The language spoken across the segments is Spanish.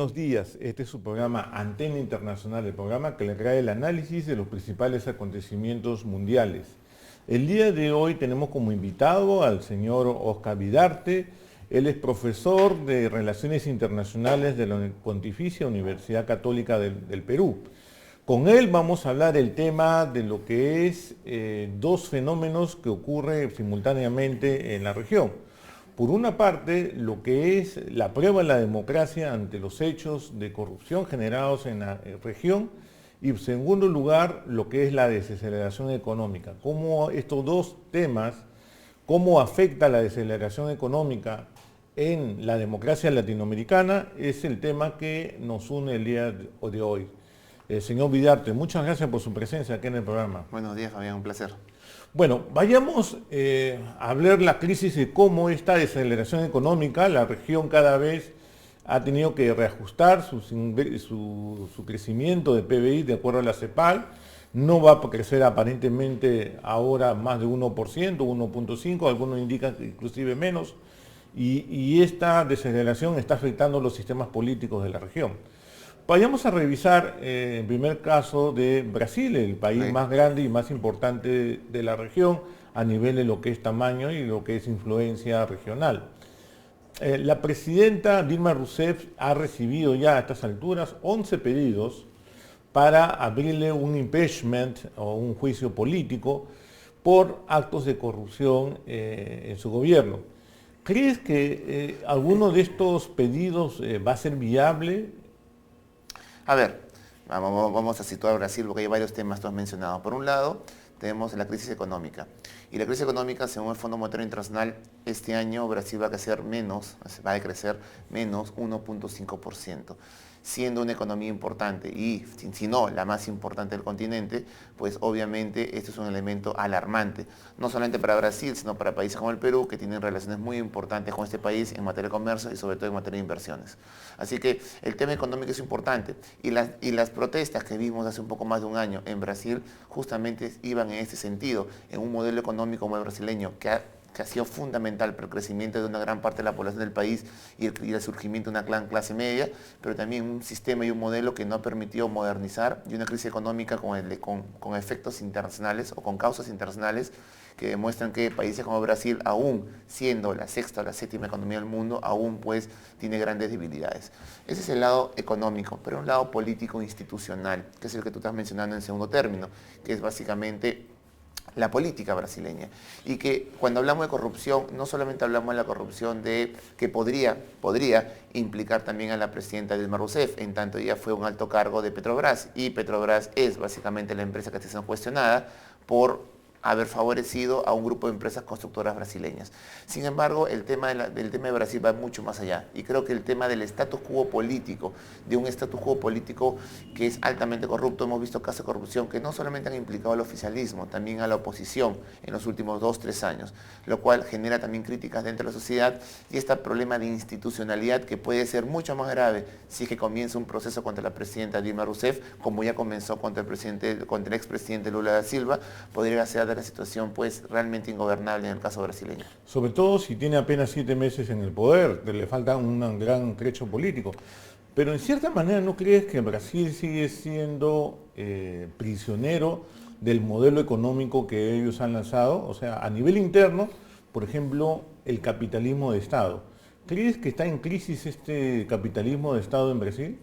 buenos días. Este es su programa Antena Internacional, el programa que le trae el análisis de los principales acontecimientos mundiales. El día de hoy tenemos como invitado al señor Oscar Vidarte. Él es profesor de Relaciones Internacionales de la Pontificia Universidad Católica del Perú. Con él vamos a hablar el tema de lo que es dos fenómenos que ocurren simultáneamente en la región. Por una parte, lo que es la prueba de la democracia ante los hechos de corrupción generados en la región, y en segundo lugar, lo que es la desaceleración económica. Cómo estos dos temas, cómo afecta la desaceleración económica en la democracia latinoamericana, es el tema que nos une el día de hoy. Señor Vidarte, muchas gracias por su presencia aquí en el programa. Buenos días, Fabián, un placer. Bueno, vayamos a hablar la crisis de cómo esta desaceleración económica, la región cada vez ha tenido que reajustar su crecimiento de PBI de acuerdo a la CEPAL, no va a crecer aparentemente ahora más de 1%, 1.5%, algunos indican que inclusive menos, y esta desaceleración está afectando los sistemas políticos de la región. Vayamos a revisar el primer caso de Brasil, el país más grande y más importante de la región a nivel de lo que es tamaño y lo que es influencia regional. La presidenta Dilma Rousseff ha recibido ya a estas alturas 11 pedidos para abrirle un impeachment o un juicio político por actos de corrupción en su gobierno. ¿Crees que alguno de estos pedidos va a ser viable? A ver, vamos a situar a Brasil porque hay varios temas que has mencionado. Por un lado, tenemos la crisis económica. Y la crisis económica, según el Fondo Monetario Internacional, este año Brasil va a crecer menos 1.5%. Siendo una economía importante y, si no, la más importante del continente, pues obviamente esto es un elemento alarmante, no solamente para Brasil, sino para países como el Perú, que tienen relaciones muy importantes con este país en materia de comercio y sobre todo en materia de inversiones. Así que el tema económico es importante y las protestas que vimos hace un poco más de un año en Brasil justamente iban en este sentido, en un modelo económico como el brasileño que ha sido fundamental para el crecimiento de una gran parte de la población del país y el surgimiento de una gran clase media, pero también un sistema y un modelo que no ha permitido modernizar y una crisis económica con efectos internacionales o con causas internacionales que demuestran que países como Brasil, aún siendo la sexta o la séptima economía del mundo, aún pues tiene grandes debilidades. Ese es el lado económico, pero un lado político institucional, que es el que tú estás mencionando en segundo término, que es básicamente la política brasileña. Y que cuando hablamos de corrupción, no solamente hablamos de la corrupción que podría implicar también a la presidenta Dilma Rousseff, en tanto ella fue un alto cargo de Petrobras, y Petrobras es básicamente la empresa que está siendo cuestionada por haber favorecido a un grupo de empresas constructoras brasileñas. Sin embargo, el tema de Brasil va mucho más allá, y creo que el tema del status quo político, de un status quo político que es altamente corrupto, hemos visto casos de corrupción que no solamente han implicado al oficialismo, también a la oposición en los últimos 2-3 años, lo cual genera también críticas dentro de la sociedad, y este problema de institucionalidad que puede ser mucho más grave si es que comienza un proceso contra la presidenta Dilma Rousseff, como ya comenzó contra el expresidente Lula da Silva, podría ser la situación pues realmente ingobernable en el caso brasileño. Sobre todo si tiene apenas 7 meses en el poder, le falta un gran trecho político. Pero en cierta manera, ¿no crees que Brasil sigue siendo prisionero del modelo económico que ellos han lanzado? O sea, a nivel interno, por ejemplo, el capitalismo de Estado. ¿Crees que está en crisis este capitalismo de Estado en Brasil?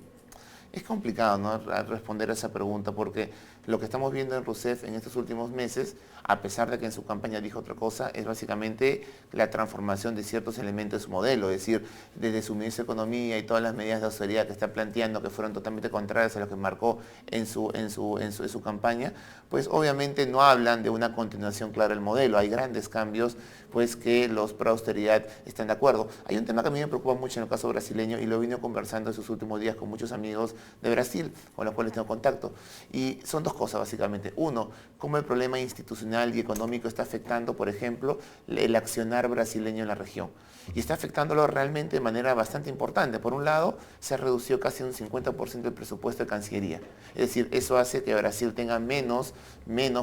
Es complicado, ¿no?, responder a esa pregunta, porque lo que estamos viendo en Rousseff en estos últimos meses, a pesar de que en su campaña dijo otra cosa, es básicamente la transformación de ciertos elementos de su modelo, es decir, desde su ministro de Economía y todas las medidas de austeridad que está planteando, que fueron totalmente contrarias a lo que marcó en su campaña, pues obviamente no hablan de una continuación clara del modelo. Hay grandes cambios pues que los pro austeridad están de acuerdo. Hay un tema que a mí me preocupa mucho en el caso brasileño, y lo he venido conversando en sus últimos días con muchos amigos de Brasil, con los cuales tengo contacto, y son dos cosas básicamente. Uno, cómo el problema institucional y económico está afectando, por ejemplo, el accionar brasileño en la región. Y está afectándolo realmente de manera bastante importante. Por un lado, se ha reducido casi un 50% el presupuesto de Cancillería. Es decir, eso hace que Brasil tenga menos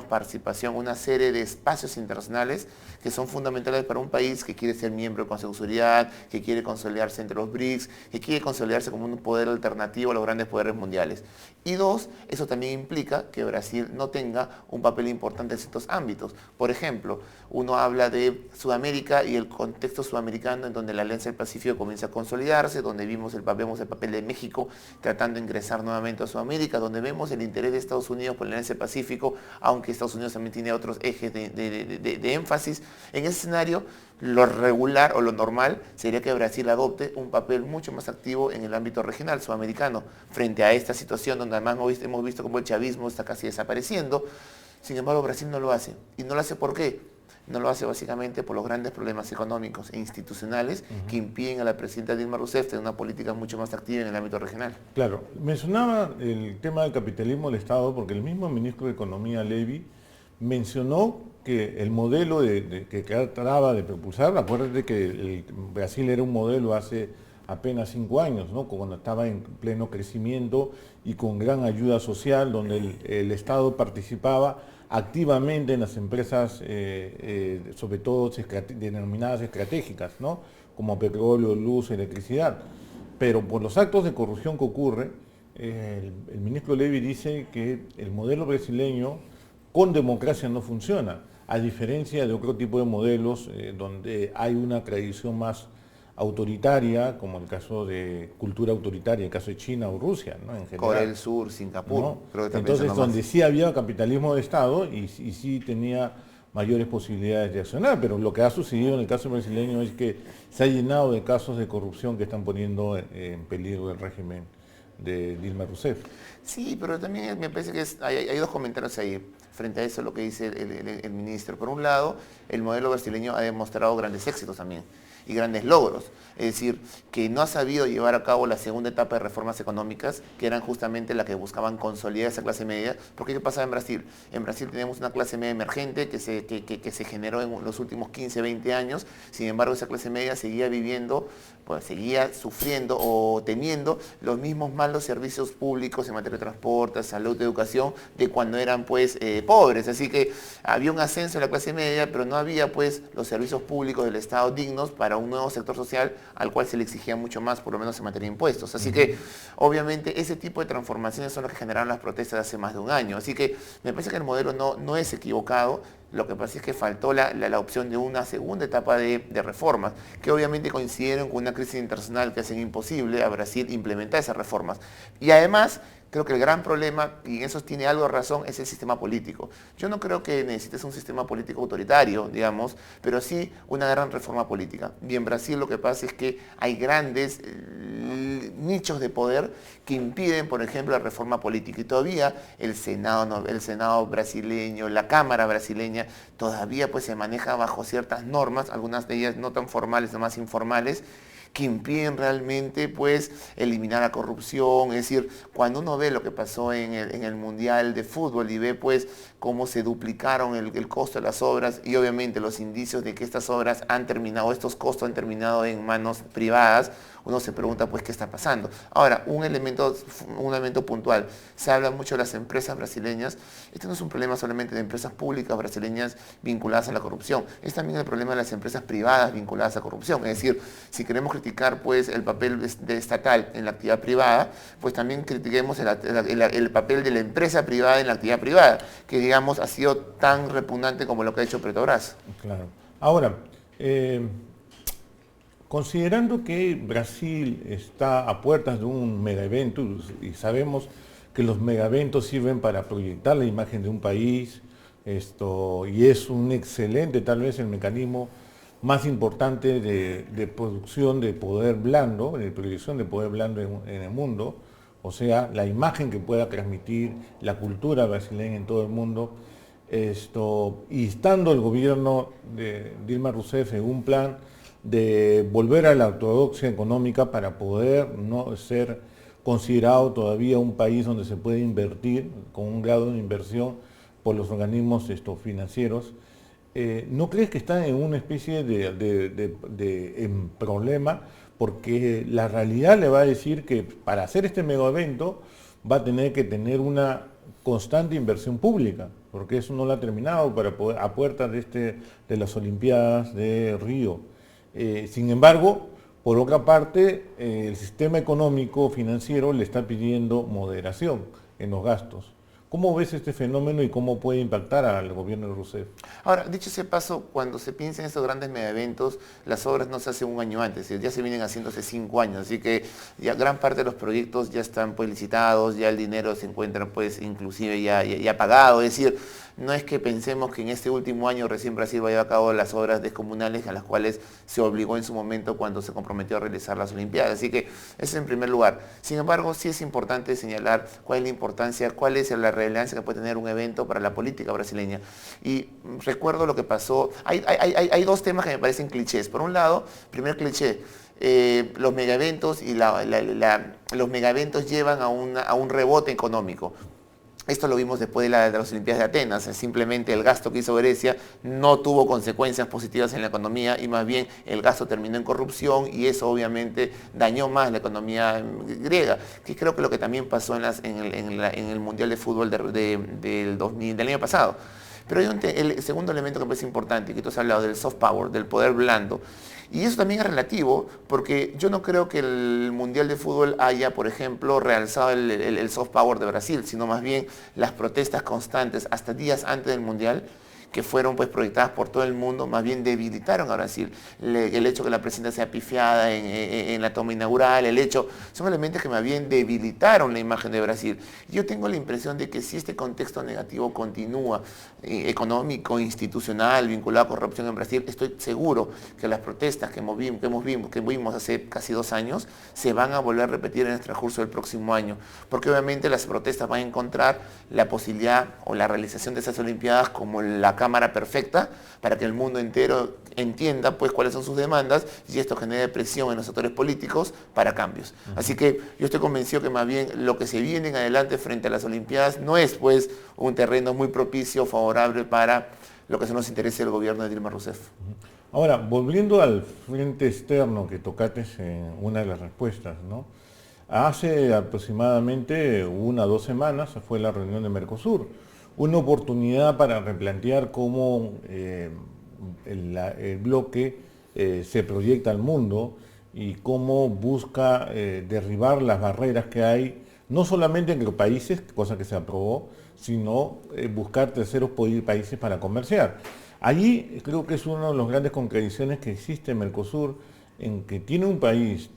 participación, una serie de espacios internacionales que son fundamentales fundamentales para un país que quiere ser miembro del Consejo de Seguridad, que quiere consolidarse entre los BRICS, que quiere consolidarse como un poder alternativo a los grandes poderes mundiales. Y dos, eso también implica que Brasil no tenga un papel importante en ciertos ámbitos. Por ejemplo, uno habla de Sudamérica y el contexto sudamericano en donde la Alianza del Pacífico comienza a consolidarse, donde vemos el papel de México tratando de ingresar nuevamente a Sudamérica, donde vemos el interés de Estados Unidos por la Alianza del Pacífico, aunque Estados Unidos también tiene otros ejes de énfasis. En ese escenario, lo regular o lo normal sería que Brasil adopte un papel mucho más activo en el ámbito regional sudamericano, frente a esta situación donde además hemos visto cómo el chavismo está casi desapareciendo. Sin embargo, Brasil no lo hace. ¿Y no lo hace por qué? No lo hace básicamente por los grandes problemas económicos e institucionales que impiden a la presidenta Dilma Rousseff tener una política mucho más activa en el ámbito regional. Claro, mencionaba el tema del capitalismo del Estado porque el mismo ministro de Economía, Levy, mencionó que el modelo que trataba de propulsar, acuérdate que Brasil era un modelo hace apenas 5 años, ¿no? Cuando estaba en pleno crecimiento y con gran ayuda social, donde el Estado participaba activamente en las empresas, sobre todo denominadas estratégicas, ¿no? Como petróleo, luz, electricidad. Pero por los actos de corrupción que ocurre, el ministro Levy dice que el modelo brasileño con democracia no funciona, a diferencia de otro tipo de modelos donde hay una tradición más autoritaria, como el caso de cultura autoritaria, el caso de China o Rusia, ¿no? En general. Corea del Sur, Singapur. ¿No? Creo que también Entonces, donde sí había capitalismo de Estado y sí tenía mayores posibilidades de accionar, pero lo que ha sucedido en el caso brasileño es que se ha llenado de casos de corrupción que están poniendo en peligro el régimen de Dilma Rousseff. Sí, pero también me parece que hay dos comentarios ahí frente a eso, lo que dice el ministro. Por un lado, el modelo brasileño ha demostrado grandes éxitos también y grandes logros. Es decir, que no ha sabido llevar a cabo la segunda etapa de reformas económicas, que eran justamente las que buscaban consolidar esa clase media. Porque ¿qué pasaba en Brasil? En Brasil tenemos una clase media emergente que se generó en los últimos 15, 20 años. Sin embargo, esa clase media seguía viviendo, pues seguía sufriendo o teniendo los mismos malos servicios públicos en materia de transporte, salud, educación, de cuando eran pues pobres. Así que había un ascenso en la clase media, pero no había pues los servicios públicos del Estado dignos para un nuevo sector social al cual se le exigía mucho más, por lo menos en materia de impuestos. Así que, obviamente, ese tipo de transformaciones son las que generaron las protestas de hace más de un año. Así que me parece que el modelo no es equivocado. Lo que pasa es que faltó la opción de una segunda etapa de reformas, que obviamente coincidieron con una crisis internacional que hacen imposible a Brasil implementar esas reformas. Y además, creo que el gran problema, y en eso tiene algo de razón, es el sistema político. Yo no creo que necesites un sistema político autoritario, digamos, pero sí una gran reforma política. Y en Brasil lo que pasa es que hay grandes nichos de poder que impiden, por ejemplo, la reforma política. Y todavía el Senado brasileño, la Cámara brasileña, todavía pues se maneja bajo ciertas normas, algunas de ellas no tan formales, no más informales, que impiden realmente pues eliminar la corrupción. Es decir, cuando uno ve lo que pasó en el Mundial de Fútbol y ve pues cómo se duplicaron el costo de las obras y obviamente los indicios de que estas obras han terminado, estos costos han terminado en manos privadas, uno se pregunta pues qué está pasando. Ahora, un elemento puntual, se habla mucho de las empresas brasileñas. Este no es un problema solamente de empresas públicas brasileñas vinculadas a la corrupción, es también el problema de las empresas privadas vinculadas a corrupción. Es decir, si queremos criticar pues el papel estatal en la actividad privada, pues también critiquemos el papel de la empresa privada en la actividad privada, que digamos ha sido tan repugnante como lo que ha hecho Petrobras. Claro. Ahora, considerando que Brasil está a puertas de un megaevento, y sabemos que los megaeventos sirven para proyectar la imagen de un país, y es un excelente, tal vez el mecanismo más importante de producción de poder blando, de proyección de poder blando en el mundo, o sea, la imagen que pueda transmitir la cultura brasileña en todo el mundo, y estando el gobierno de Dilma Rousseff en un plan de volver a la ortodoxia económica para poder no ser considerado todavía un país donde se puede invertir con un grado de inversión por los organismos financieros. ¿No crees que están en una especie de problema? Porque la realidad le va a decir que para hacer este mega evento va a tener que tener una constante inversión pública. porque eso no lo ha terminado para poder, a puertas de las Olimpiadas de Río. Sin embargo, por otra parte, el sistema económico financiero le está pidiendo moderación en los gastos. ¿Cómo ves este fenómeno y cómo puede impactar al gobierno de Rousseff? Ahora, dicho ese paso, cuando se piensa en estos grandes megaeventos, las obras no se hacen un año antes, ya se vienen haciendo hace 5 años, así que ya gran parte de los proyectos ya están pues licitados, ya el dinero se encuentra pues inclusive ya pagado, es decir, no es que pensemos que en este último año recién Brasil va a llevar a cabo las obras descomunales a las cuales se obligó en su momento cuando se comprometió a realizar las Olimpiadas. Así que eso es en primer lugar. Sin embargo, sí es importante señalar cuál es la importancia, cuál es la relevancia que puede tener un evento para la política brasileña. Y recuerdo lo que pasó, hay dos temas que me parecen clichés. Por un lado, primer cliché, los megaeventos y los megaeventos llevan a un rebote económico. Esto lo vimos después de las Olimpiadas de Atenas, simplemente el gasto que hizo Grecia no tuvo consecuencias positivas en la economía y más bien el gasto terminó en corrupción y eso obviamente dañó más la economía griega, que creo que lo que también pasó en el Mundial de Fútbol del año pasado. Pero hay el segundo elemento que me parece importante, que tú has hablado del soft power, del poder blando. Y eso también es relativo, porque yo no creo que el Mundial de Fútbol haya, por ejemplo, realzado el soft power de Brasil, sino más bien las protestas constantes hasta días antes del Mundial, que fueron pues proyectadas por todo el mundo, más bien debilitaron a Brasil. El hecho que la presidenta sea pifiada en la toma inaugural, son elementos que más bien debilitaron la imagen de Brasil. Yo tengo la impresión de que si este contexto negativo continúa, económico, institucional, vinculado a corrupción en Brasil, estoy seguro que las protestas que vimos hace casi 2 años se van a volver a repetir en el transcurso del próximo año, porque obviamente las protestas van a encontrar la posibilidad o la realización de esas Olimpiadas como la cámara perfecta para que el mundo entero entienda pues cuáles son sus demandas y esto genere presión en los actores políticos para cambios. Así que yo estoy convencido que más bien lo que se viene en adelante frente a las Olimpiadas no es pues un terreno muy propicio, favorable para lo que son los intereses del gobierno de Dilma Rousseff. Ahora, volviendo al frente externo que tocaste en una de las respuestas, ¿no? Hace aproximadamente 1 o 2 semanas fue la reunión de Mercosur, una oportunidad para replantear cómo el bloque se proyecta al mundo y cómo busca derribar las barreras que hay, no solamente entre países, cosa que se aprobó, sino buscar terceros países para comerciar. Allí creo que es una de las grandes contradicciones que existe en Mercosur, en que tiene un país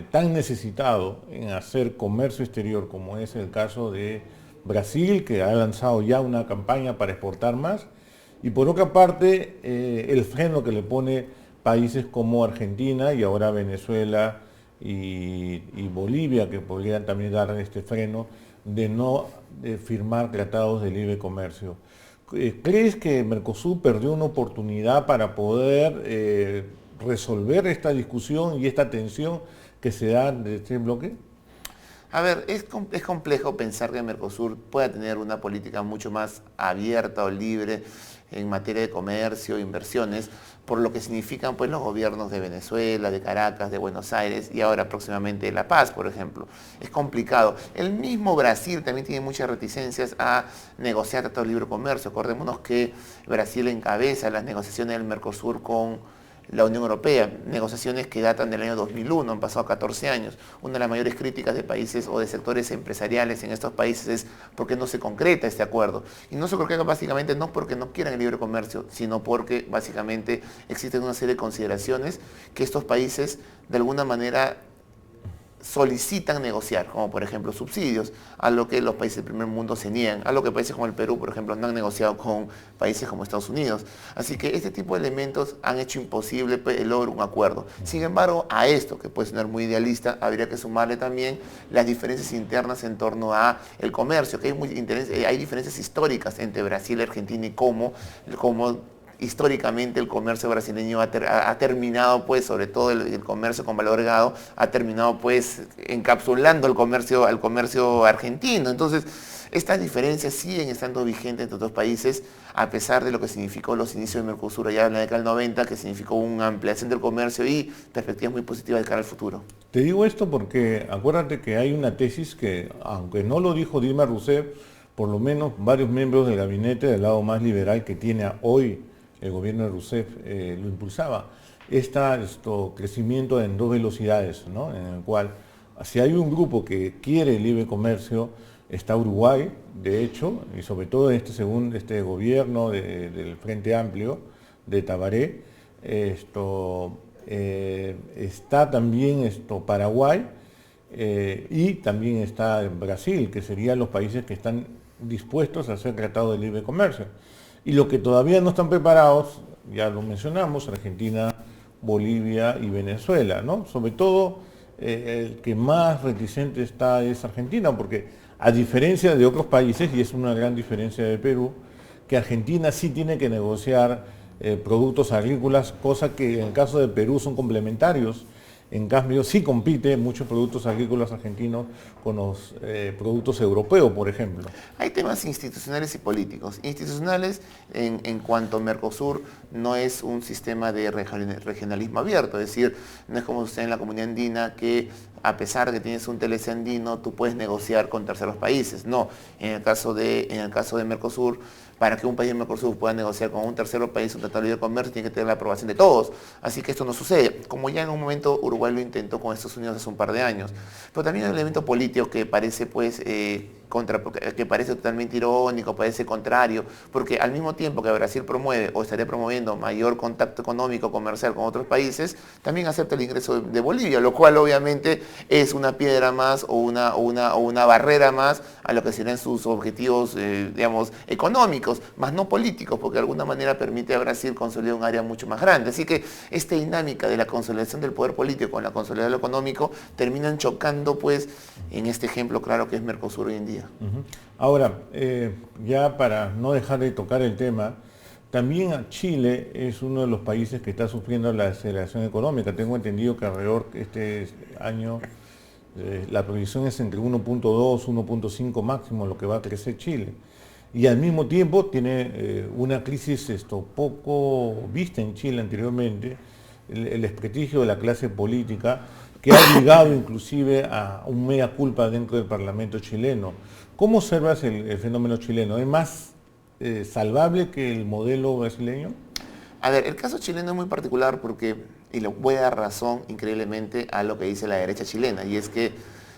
tan necesitado en hacer comercio exterior como es el caso de Brasil, que ha lanzado ya una campaña para exportar más, y por otra parte el freno que le pone países como Argentina y ahora Venezuela y Bolivia, que podrían también dar este freno de no firmar tratados de libre comercio. ¿Crees que Mercosur perdió una oportunidad para poder resolver esta discusión y esta tensión que se da de este bloque? A ver, es complejo pensar que Mercosur pueda tener una política mucho más abierta o libre en materia de comercio, inversiones, por lo que significan pues los gobiernos de Venezuela, de Caracas, de Buenos Aires y ahora próximamente de La Paz, por ejemplo. Es complicado. El mismo Brasil también tiene muchas reticencias a negociar tratados de libre comercio. Acordémonos que Brasil encabeza las negociaciones del Mercosur con la Unión Europea, negociaciones que datan del año 2001, han pasado 14 años. Una de las mayores críticas de países o de sectores empresariales en estos países es por qué no se concreta este acuerdo. Y no se concreta básicamente no porque no quieran el libre comercio, sino porque básicamente existen una serie de consideraciones que estos países de alguna manera solicitan negociar, como por ejemplo subsidios, a lo que los países del primer mundo se niegan, a lo que países como el Perú, por ejemplo, no han negociado con países como Estados Unidos. Así que este tipo de elementos han hecho imposible el logro de un acuerdo. Sin embargo, a esto, que puede sonar muy idealista, habría que sumarle también las diferencias internas en torno a el comercio, que hay diferencias históricas entre Brasil, Argentina y cómo históricamente el comercio brasileño ha terminado, pues, sobre todo el comercio con valor agregado, ha terminado, pues, encapsulando al comercio argentino. Entonces, estas diferencias siguen estando vigentes entre dos países, a pesar de lo que significó los inicios de Mercosur allá en la década del 90, que significó una ampliación del comercio y perspectivas muy positivas de cara al futuro. Te digo esto porque acuérdate que hay una tesis que, aunque no lo dijo Dilma Rousseff, por lo menos varios miembros del gabinete del lado más liberal que tiene hoy el gobierno de Rousseff lo impulsaba. Crecimiento en dos velocidades, ¿no? En el cual, si hay un grupo que quiere el libre comercio, está Uruguay, de hecho, y sobre todo en este gobierno del Frente Amplio de Tabaré, está también Paraguay, y también está Brasil, que serían los países que están dispuestos a hacer tratado de libre comercio. Y los que todavía no están preparados, ya lo mencionamos, Argentina, Bolivia y Venezuela, ¿no? Sobre todo el que más reticente está es Argentina, porque a diferencia de otros países, y es una gran diferencia de Perú, que Argentina sí tiene que negociar productos agrícolas, cosa que en el caso de Perú son complementarios. En cambio, sí compite muchos productos agrícolas argentinos con los productos europeos, por ejemplo. Hay temas institucionales y políticos. Institucionales, en cuanto a Mercosur, no es un sistema de regionalismo abierto, es decir, no es como usted en la comunidad andina que a pesar de que tienes un TLC andino, tú puedes negociar con terceros países. No, en el caso de Mercosur, para que un país de Mercosur pueda negociar con un tercer país un tratado de libre comercio, tiene que tener la aprobación de todos. Así que esto no sucede. Como ya en un momento Uruguay lo intentó con Estados Unidos hace un par de años. Pero también hay un elemento político que parece, que parece totalmente irónico, parece contrario, porque al mismo tiempo que Brasil promueve o estaría promoviendo mayor contacto económico, comercial con otros países, también acepta el ingreso de Bolivia, lo cual obviamente es una piedra más o una barrera más a lo que serían sus objetivos, digamos, económicos, más no políticos, porque de alguna manera permite a Brasil consolidar un área mucho más grande. Así que esta dinámica de la consolidación del poder político con la consolidación de lo económico terminan chocando, pues, en este ejemplo claro que es Mercosur hoy en día. Ahora, ya para no dejar de tocar el tema, también Chile es uno de los países que está sufriendo la aceleración económica. Tengo entendido que alrededor este año la previsión es entre 1.2, 1.5 máximo lo que va a crecer Chile. Y al mismo tiempo tiene una crisis poco vista en Chile anteriormente, el desprestigio de la clase política, que ha llegado inclusive a un mea culpa dentro del Parlamento chileno. ¿Cómo observas el fenómeno chileno? ¿Es más salvable que el modelo brasileño? A ver, el caso chileno es muy particular porque, y le voy a dar razón increíblemente a lo que dice la derecha chilena, y es que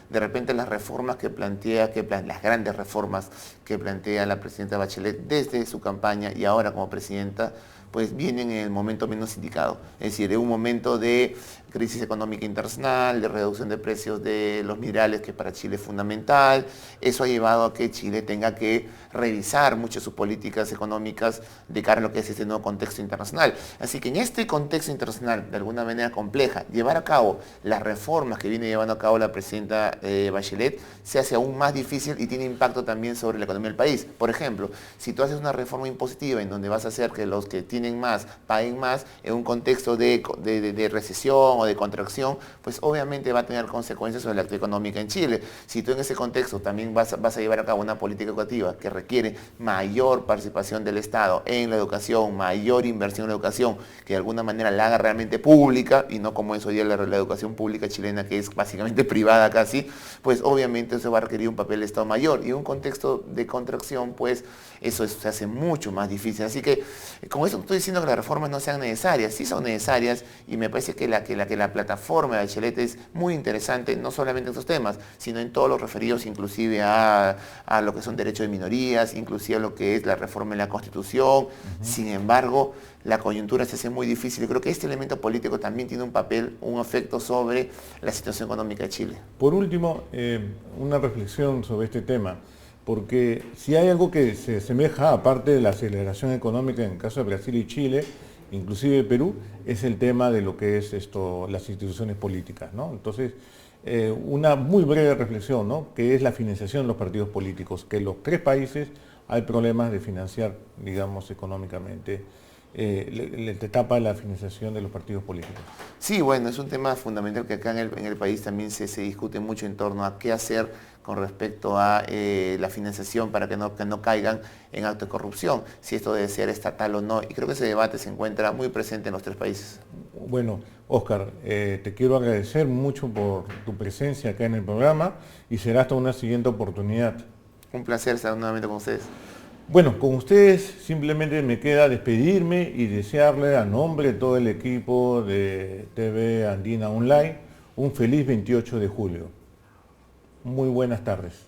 de repente las reformas las grandes reformas que plantea la presidenta Bachelet desde su campaña y ahora como presidenta, pues vienen en el momento menos indicado. Es decir, en un momento de crisis económica internacional, de reducción de precios de los minerales, que para Chile es fundamental. Eso ha llevado a que Chile tenga que revisar muchas de sus políticas económicas de cara a lo que es este nuevo contexto internacional. Así que en este contexto internacional, de alguna manera compleja, llevar a cabo las reformas que viene llevando a cabo la presidenta Bachelet se hace aún más difícil y tiene impacto también sobre la economía del país. Por ejemplo, si tú haces una reforma impositiva en donde vas a hacer que los que tienen más paguen más en un contexto de recesión o de contracción, pues obviamente va a tener consecuencias sobre la actividad económica en Chile. Si tú en ese contexto también vas a llevar a cabo una política educativa que requiere mayor participación del Estado en la educación, mayor inversión en la educación, que de alguna manera la haga realmente pública y no como es hoy día la educación pública chilena, que es básicamente privada casi, pues obviamente eso va a requerir un papel de Estado mayor, y en un contexto de contracción, pues eso se hace mucho más difícil. Así que con eso no estoy diciendo que las reformas no sean necesarias, sí son necesarias, y me parece que la plataforma de Bachelet es muy interesante, no solamente en estos temas, sino en todos los referidos inclusive a lo que son derechos de minorías, inclusive a lo que es la reforma en la Constitución. Sin embargo, la coyuntura se hace muy difícil. Yo creo que este elemento político también tiene un efecto sobre la situación económica de Chile. Por último, una reflexión sobre este tema, porque si hay algo que se asemeja, aparte de la aceleración económica en el caso de Brasil y Chile, inclusive Perú, es el tema de lo que es las instituciones políticas, ¿no? Entonces, una muy breve reflexión, ¿no? Que es la financiación de los partidos políticos, que en los tres países hay problemas de financiar, digamos, económicamente la etapa de la financiación de los partidos políticos. Sí, bueno, es un tema fundamental que acá en el país también se discute mucho en torno a qué hacer con respecto a la financiación para que no caigan en actos de corrupción, si esto debe ser estatal o no, y creo que ese debate se encuentra muy presente en los tres países. Bueno, Óscar, te quiero agradecer mucho por tu presencia acá en el programa y será hasta una siguiente oportunidad. Un placer estar nuevamente con ustedes. Bueno, con ustedes simplemente me queda despedirme y desearle a nombre de todo el equipo de TV Andina Online un feliz 28 de julio. Muy buenas tardes.